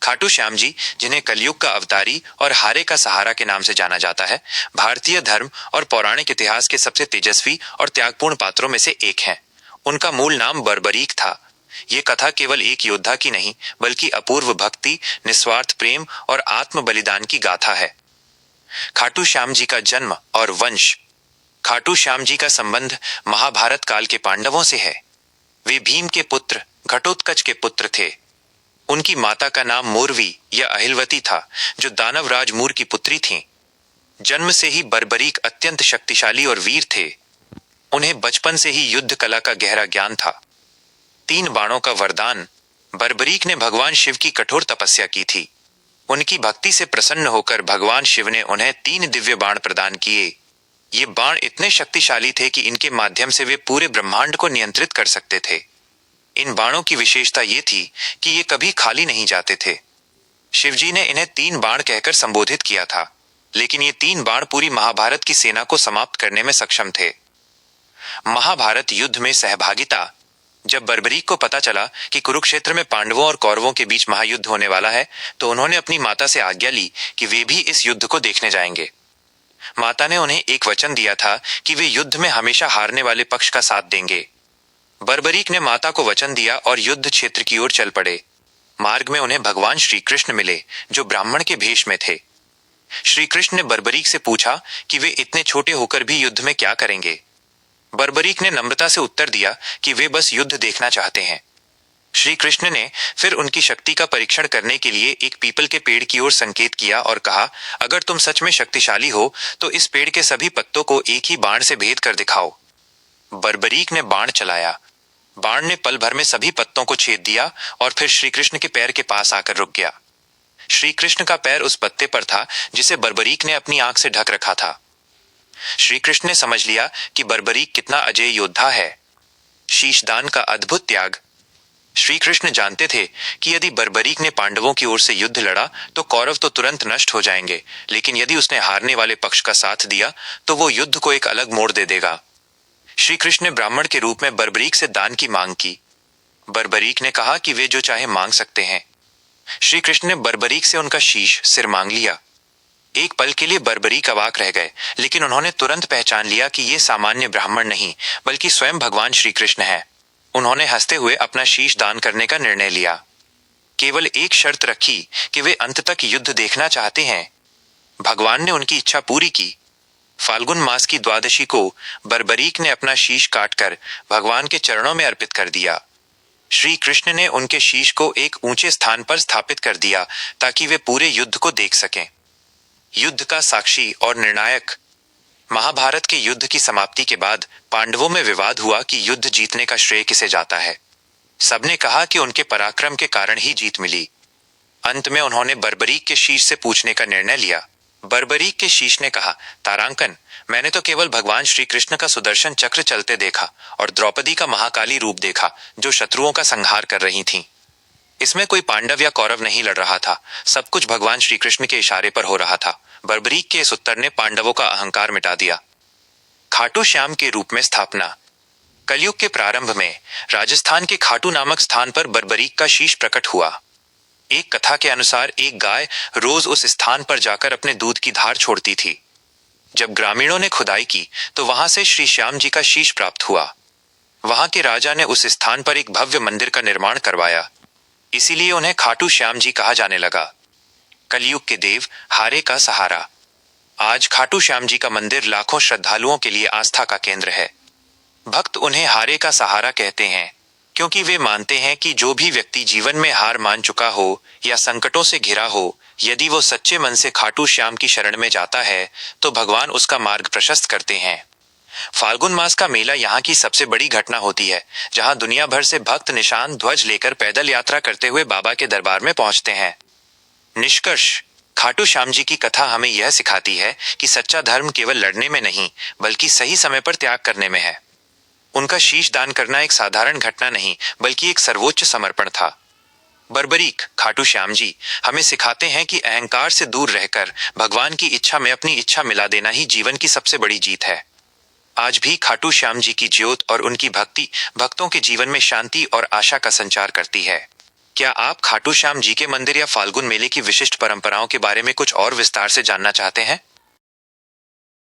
खाटू श्याम जी, जिन्हें कलयुग का अवतारी और हारे का सहारा के नाम से जाना जाता है, भारतीय धर्म और पौराणिक इतिहास के सबसे तेजस्वी और त्यागपूर्ण पात्रों में से एक हैं। उनका मूल नाम बर्बरीक था। ये कथा केवल एक योद्धा की नहीं, बल्कि अपूर्व भक्ति, निस्वार्थ प्रेम और आत्म बलिदान की गाथा है। खाटू श्याम जी का जन्म और वंश। खाटू श्याम जी का संबंध महाभारत काल के पांडवों से है। वे भीम के पुत्र घटोत्कच के पुत्र थे। उनकी माता का नाम मोरवी या अहिलवती था, जो दानवराज मूर की पुत्री थीं। जन्म से ही बर्बरीक अत्यंत शक्तिशाली और वीर थे। उन्हें बचपन से ही युद्ध कला का गहरा ज्ञान था। 3 बाणों का वरदान। बर्बरीक ने भगवान शिव की कठोर तपस्या की थी। उनकी भक्ति से प्रसन्न होकर भगवान शिव ने उन्हें 3 दिव्य बाण प्रदान किए। ये बाण इतने शक्तिशाली थे कि इनके माध्यम से वे पूरे ब्रह्मांड को नियंत्रित कर सकते थे। इन बाणों की विशेषता ये थी कि ये कभी खाली नहीं जाते थे। शिवजी ने इन्हें 3 बाण कहकर संबोधित किया था, लेकिन ये 3 बाण पूरी महाभारत की सेना को समाप्त करने में सक्षम थे। महाभारत युद्ध में सहभागिता। जब बर्बरीक को पता चला कि कुरुक्षेत्र में पांडवों और कौरवों के बीच महायुद्ध होने वाला है, तो उन्होंने अपनी माता से आज्ञा ली कि वे भी इस युद्ध को देखने जाएंगे। माता ने उन्हें एक वचन दिया था कि वे युद्ध में हमेशा हारने वाले पक्ष का साथ देंगे। बर्बरीक ने माता को वचन दिया और युद्ध क्षेत्र की ओर चल पड़े। मार्ग में उन्हें भगवान श्री कृष्ण मिले, जो ब्राह्मण के भेष में थे। श्री कृष्ण ने बर्बरीक से पूछा कि वे इतने छोटे होकर भी युद्ध में क्या करेंगे। बर्बरीक ने नम्रता से उत्तर दिया कि वे बस युद्ध देखना चाहते हैं। श्री कृष्ण ने फिर उनकी शक्ति का परीक्षण करने के लिए एक पीपल के पेड़ की ओर संकेत किया और कहा, अगर तुम सच में शक्तिशाली हो तो इस पेड़ के सभी पत्तों को एक ही बाण से भेद कर दिखाओ। बर्बरीक ने बाण चलाया। बाण ने पल भर में सभी पत्तों को छेद दिया और फिर श्री कृष्ण के पैर के पास आकर रुक गया। श्री कृष्ण का पैर उस पत्ते पर था जिसे बर्बरीक ने अपनी आंख से ढक रखा था। श्री कृष्ण ने समझ लिया कि बर्बरीक कितना अजेय योद्धा है। शीशदान का अद्भुत त्याग। श्री कृष्ण जानते थे कि यदि बर्बरीक ने पांडवों की ओर से युद्ध लड़ा तो कौरव तो तुरंत नष्ट हो जाएंगे, लेकिन यदि उसने हारने वाले पक्ष का साथ दिया तो वो युद्ध को एक अलग मोड़ दे देगा। श्री कृष्ण ने ब्राह्मण के रूप में बर्बरीक से दान की मांग की। बर्बरीक ने कहा कि वे जो चाहे मांग सकते हैं। श्री कृष्ण ने बर्बरीक से उनका शीश, सिर मांग लिया। एक पल के लिए बर्बरीक अवाक रह गए, लेकिन उन्होंने तुरंत पहचान लिया कि ये सामान्य ब्राह्मण नहीं, बल्कि स्वयं भगवान श्री कृष्ण है। उन्होंने हंसते हुए अपना शीश दान करने का निर्णय लिया। केवल एक शर्त रखी कि वे अंत तक युद्ध देखना चाहते हैं। भगवान ने उनकी इच्छा पूरी की। फाल्गुन मास की द्वादशी को बर्बरीक ने अपना शीश काटकर भगवान के चरणों में अर्पित कर दिया। श्री कृष्ण ने उनके शीश को एक ऊंचे स्थान पर स्थापित कर दिया ताकि वे पूरे युद्ध को देख सकें। युद्ध का साक्षी और निर्णायक। महाभारत के युद्ध की समाप्ति के बाद पांडवों में विवाद हुआ कि युद्ध जीतने का श्रेय किसे जाता है। सबने कहा कि उनके पराक्रम के कारण ही जीत मिली। अंत में उन्होंने बर्बरीक के शीश से पूछने का निर्णय लिया। बर्बरीक के शीश ने कहा, तारांकन, मैंने तो केवल भगवान श्री कृष्ण का सुदर्शन चक्र चलते देखा और द्रौपदी का महाकाली रूप देखा, जो शत्रुओं का संहार कर रही थीं। इसमें कोई पांडव या कौरव नहीं लड़ रहा था। सब कुछ भगवान श्री कृष्ण के इशारे पर हो रहा था। बर्बरीक के इस उत्तर ने पांडवों का अहंकार मिटा दिया। खाटू श्याम के रूप में स्थापना। कलयुग के प्रारंभ में राजस्थान के खाटू नामक स्थान पर बर्बरीक का शीश प्रकट हुआ। एक कथा के अनुसार एक गाय रोज उस स्थान पर जाकर अपने दूध की धार छोड़ती थी। जब ग्रामीणों ने खुदाई की तो वहां से श्री श्याम जी का शीश प्राप्त हुआ। वहां के राजा ने उस स्थान पर एक भव्य मंदिर का निर्माण करवाया। इसीलिए उन्हें खाटू श्याम जी कहा जाने लगा। कलयुग के देव, हारे का सहारा। आज खाटू श्याम जी का मंदिर लाखों श्रद्धालुओं के लिए आस्था का केंद्र है। भक्त उन्हें हारे का सहारा कहते हैं, क्योंकि वे मानते हैं कि जो भी व्यक्ति जीवन में हार मान चुका हो या संकटों से घिरा हो, यदि वो सच्चे मन से खाटू श्याम की शरण में जाता है तो भगवान उसका मार्ग प्रशस्त करते हैं। फाल्गुन मास का मेला यहाँ की सबसे बड़ी घटना होती है, जहाँ दुनिया भर से भक्त निशान ध्वज लेकर पैदल यात्रा करते हुए बाबा के दरबार में पहुंचते हैं। निष्कर्ष, खाटू श्याम जी की कथा हमें यह सिखाती है कि सच्चा धर्म केवल लड़ने में नहीं, बल्कि सही समय पर त्याग करने में है। उनका शीश दान करना एक साधारण घटना नहीं, बल्कि एक सर्वोच्च समर्पण था। बर्बरीक, खाटू श्याम जी हमें सिखाते हैं कि अहंकार से दूर रहकर भगवान की इच्छा में अपनी इच्छा मिला देना ही जीवन की सबसे बड़ी जीत है। आज भी खाटू श्याम जी की ज्योत और उनकी भक्ति भक्तों के जीवन में शांति और आशा का संचार करती है। क्या आप खाटू श्याम जी के मंदिर या फाल्गुन मेले की विशिष्ट परंपराओं के बारे में कुछ और विस्तार से जानना चाहते हैं?